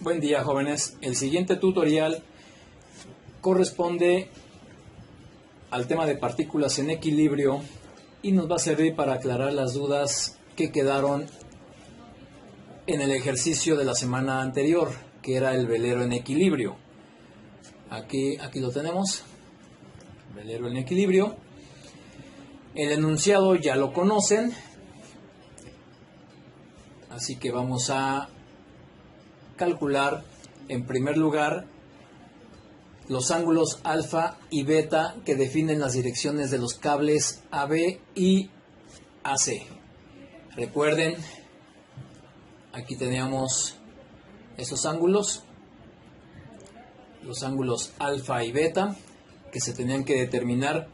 Buen día, jóvenes. El siguiente tutorial corresponde al tema de partículas en equilibrio y nos va a servir para aclarar las dudas que quedaron en el ejercicio de la semana anterior, que era el velero en equilibrio. Aquí lo tenemos, velero en equilibrio. El enunciado ya lo conocen, así que vamos a calcular en primer lugar los ángulos alfa y beta que definen las direcciones de los cables AB y AC. Recuerden, aquí teníamos esos ángulos, los ángulos alfa y beta, que se tenían que determinar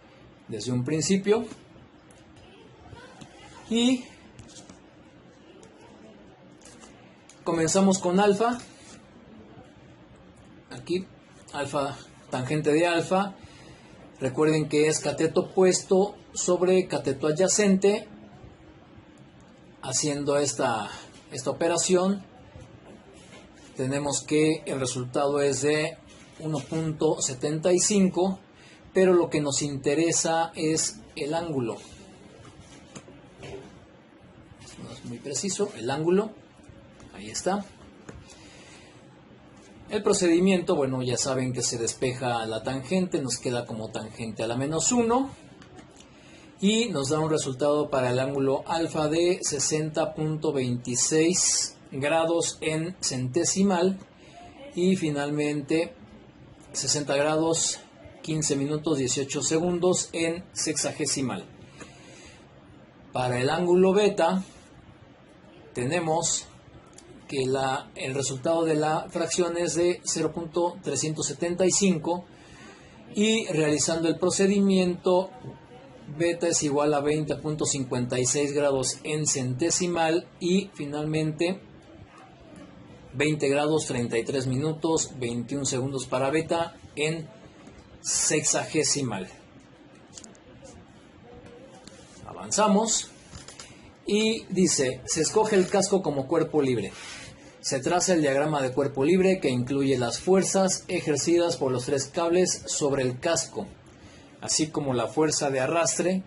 desde un principio. Y comenzamos con alfa. Aquí, alfa, tangente de alfa. Recuerden que es cateto opuesto sobre cateto adyacente. Haciendo esta operación, tenemos que el resultado es de 1.75, pero lo que nos interesa es el ángulo. No es muy preciso, el ángulo. Ahí está. El procedimiento, bueno, ya saben que se despeja la tangente, nos queda como tangente a la menos 1 y nos da un resultado para el ángulo alfa de 60.26 grados en centesimal y finalmente 60 grados 15 minutos 18 segundos en sexagesimal. Para el ángulo beta tenemos que el resultado de la fracción es de 0.375 y realizando el procedimiento beta es igual a 20.56 grados en centesimal y finalmente 20 grados 33 minutos 21 segundos para beta en sexagesimal. Avanzamos y dice, se escoge el casco como cuerpo libre. Se traza el diagrama de cuerpo libre que incluye las fuerzas ejercidas por los tres cables sobre el casco, así como la fuerza de arrastre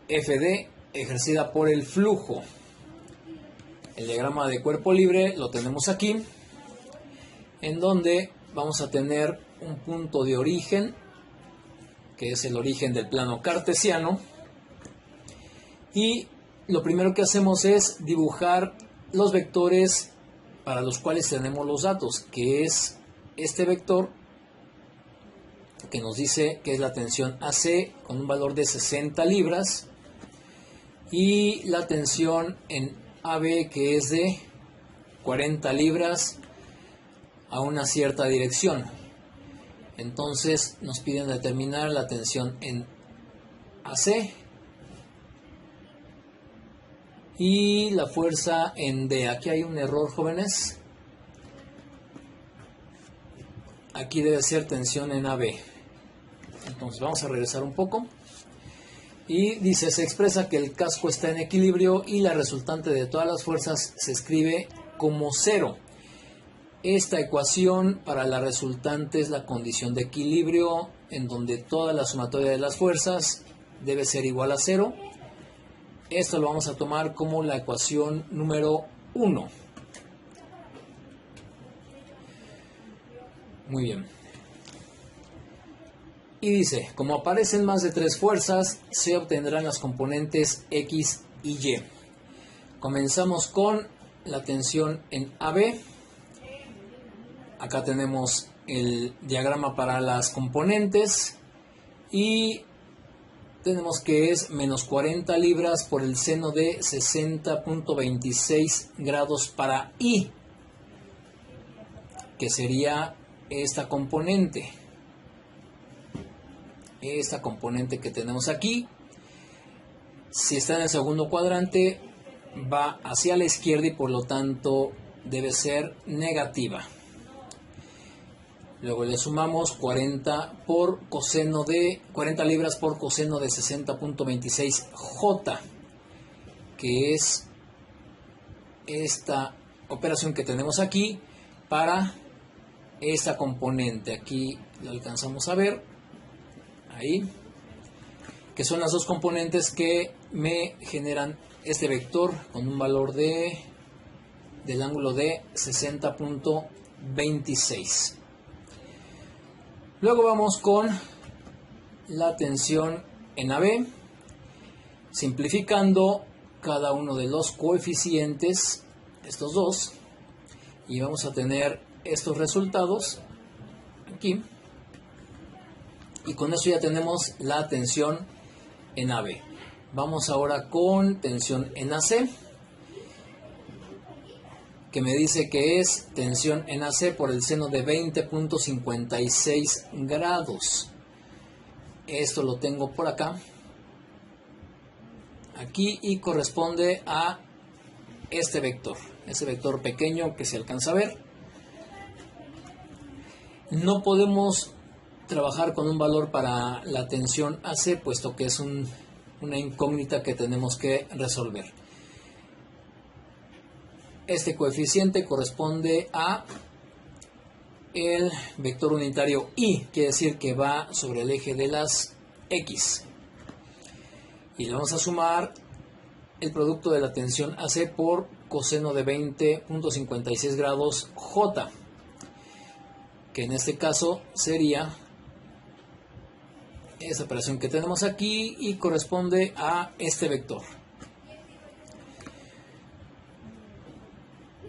FD ejercida por el flujo. El diagrama de cuerpo libre lo tenemos aquí, en donde vamos a tener un punto de origen, que es el origen del plano cartesiano, y lo primero que hacemos es dibujar los vectores para los cuales tenemos los datos, que es este vector que nos dice que es la tensión AC con un valor de 60 libras y la tensión en AB que es de 40 libras a una cierta dirección. Entonces nos piden determinar la tensión en AC y la fuerza en D. Aquí hay un error, jóvenes. Aquí debe ser tensión en AB. Entonces vamos a regresar un poco. Y dice, se expresa que el casco está en equilibrio y la resultante de todas las fuerzas se escribe como 0. Esta ecuación para la resultante es la condición de equilibrio en donde toda la sumatoria de las fuerzas debe ser igual a 0. Esto lo vamos a tomar como la ecuación número 1. Muy bien. Y dice, como aparecen más de 3 fuerzas, se obtendrán las componentes X y Y. Comenzamos con la tensión en AB. Acá tenemos el diagrama para las componentes y tenemos que es menos 40 libras por el seno de 60.26 grados para I, que sería esta componente. Esta componente que tenemos aquí, si está en el segundo cuadrante, va hacia la izquierda y por lo tanto debe ser negativa. Luego le sumamos 40 libras por coseno de 60.26 J, que es esta operación que tenemos aquí, para esta componente. Aquí lo alcanzamos a ver, ahí, que son las dos componentes que me generan este vector con un valor del ángulo de 60.26. Luego vamos con la tensión en AB, simplificando cada uno de los coeficientes, estos dos, y vamos a tener estos resultados aquí, y con eso ya tenemos la tensión en AB. Vamos ahora con tensión en AC, que me dice que es tensión en AC por el seno de 20.56 grados. Esto lo tengo por acá, aquí, y corresponde a este vector pequeño que se alcanza a ver. No podemos trabajar con un valor para la tensión AC, puesto que es una incógnita que tenemos que resolver. Este coeficiente corresponde a el vector unitario I, quiere decir que va sobre el eje de las X. Y le vamos a sumar el producto de la tensión AC por coseno de 20.56 grados J, que en este caso sería esta operación que tenemos aquí y corresponde a este vector.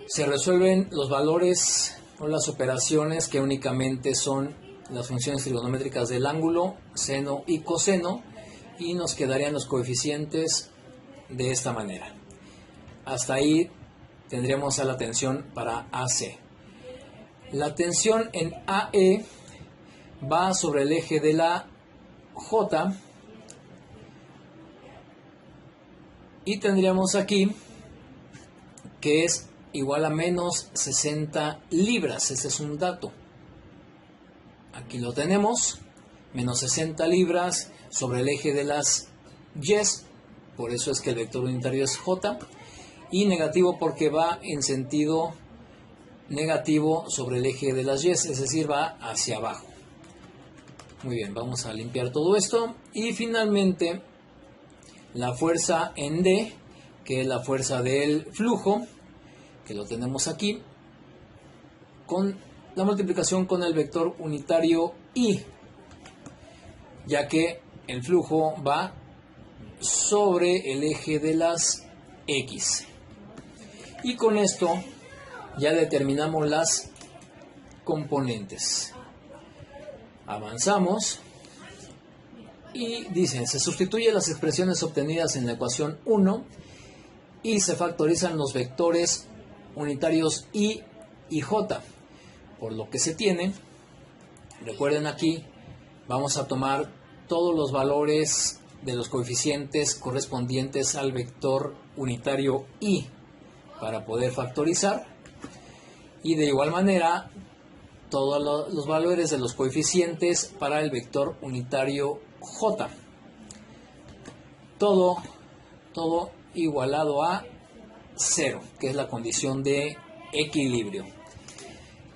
Se resuelven los valores o las operaciones que únicamente son las funciones trigonométricas del ángulo, seno y coseno, y nos quedarían los coeficientes de esta manera. Hasta ahí tendríamos a la tensión para AC. La tensión en AE va sobre el eje de la J, y tendríamos aquí que es igual a menos 60 libras. Ese es un dato. Aquí lo tenemos, menos 60 libras sobre el eje de las Y, por eso es que el vector unitario es J, y negativo porque va en sentido negativo sobre el eje de las Y, es decir, va hacia abajo. Muy bien, vamos a limpiar todo esto, y finalmente la fuerza en D, que es la fuerza del flujo, que lo tenemos aquí, con la multiplicación con el vector unitario I, ya que el flujo va sobre el eje de las X. Y con esto ya determinamos las componentes. Avanzamos y dicen, se sustituyen las expresiones obtenidas en la ecuación 1 y se factorizan los vectores unitarios I y J, por lo que se tiene, recuerden aquí, vamos a tomar todos los valores de los coeficientes correspondientes al vector unitario I para poder factorizar, y de igual manera todos los valores de los coeficientes para el vector unitario J, todo igualado a 0, que es la condición de equilibrio.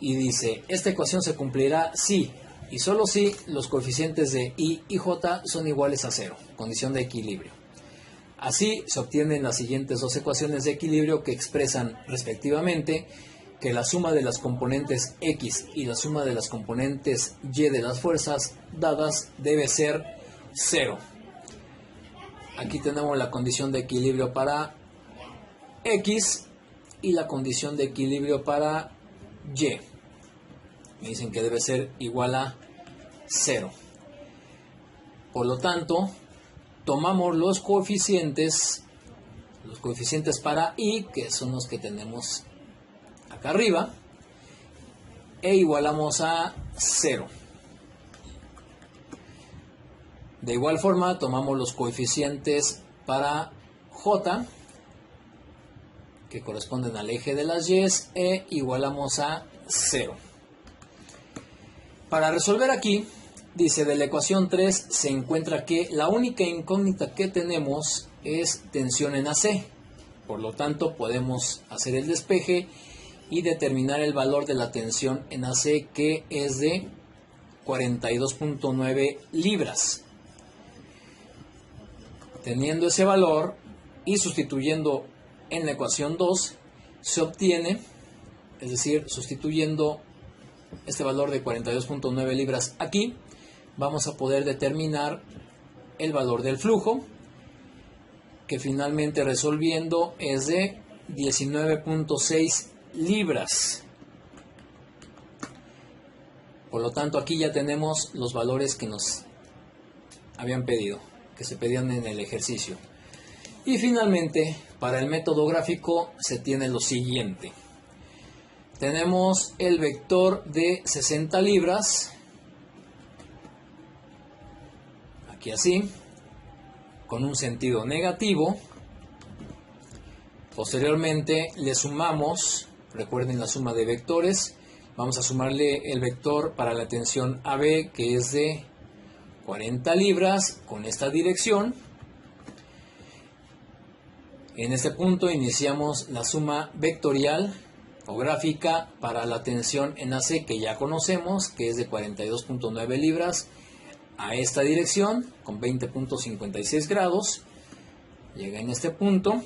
Y dice, esta ecuación se cumplirá si y solo si los coeficientes de I y J son iguales a 0, condición de equilibrio. Así se obtienen las siguientes dos ecuaciones de equilibrio, que expresan respectivamente que la suma de las componentes X y la suma de las componentes Y de las fuerzas dadas debe ser 0. Aquí tenemos la condición de equilibrio para X y la condición de equilibrio para Y. Me dicen que debe ser igual a 0. Por lo tanto, tomamos los coeficientes para I, que son los que tenemos acá arriba, e igualamos a 0. De igual forma, tomamos los coeficientes para J, que corresponden al eje de las Y, e igualamos a 0. Para resolver aquí, dice, de la ecuación 3 se encuentra que la única incógnita que tenemos es tensión en AC. Por lo tanto, podemos hacer el despeje y determinar el valor de la tensión en AC, que es de 42.9 libras. Teniendo ese valor y sustituyendo en la ecuación 2, se obtiene, es decir, sustituyendo este valor de 42.9 libras aquí, vamos a poder determinar el valor del flujo, que finalmente resolviendo es de 19.6 libras. Por lo tanto, aquí ya tenemos los valores que nos habían pedido, que se pedían en el ejercicio. Y finalmente, para el método gráfico se tiene lo siguiente. Tenemos el vector de 60 libras, aquí así, con un sentido negativo. Posteriormente le sumamos, recuerden la suma de vectores, vamos a sumarle el vector para la tensión AB, que es de 40 libras con esta dirección. En este punto iniciamos la suma vectorial o gráfica para la tensión en AC, que ya conocemos, que es de 42.9 libras a esta dirección con 20.56 grados. Llega en este punto.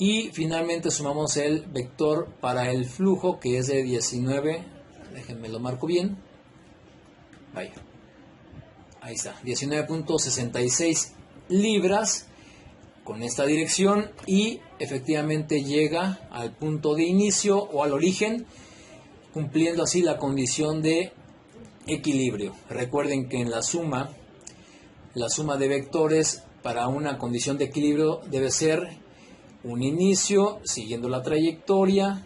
Y finalmente sumamos el vector para el flujo, que es de 19, déjenme lo marco bien, vaya, ahí está, 19.66 libras con esta dirección, y efectivamente llega al punto de inicio o al origen, cumpliendo así la condición de equilibrio. Recuerden que en la suma de vectores para una condición de equilibrio debe ser un inicio siguiendo la trayectoria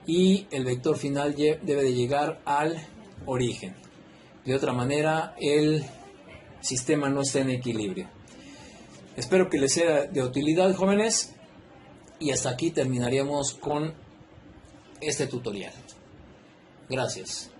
y el vector final debe de llegar al origen. De otra manera el sistema no está en equilibrio. Espero que les sea de utilidad, jóvenes, y hasta aquí terminaríamos con este tutorial. Gracias.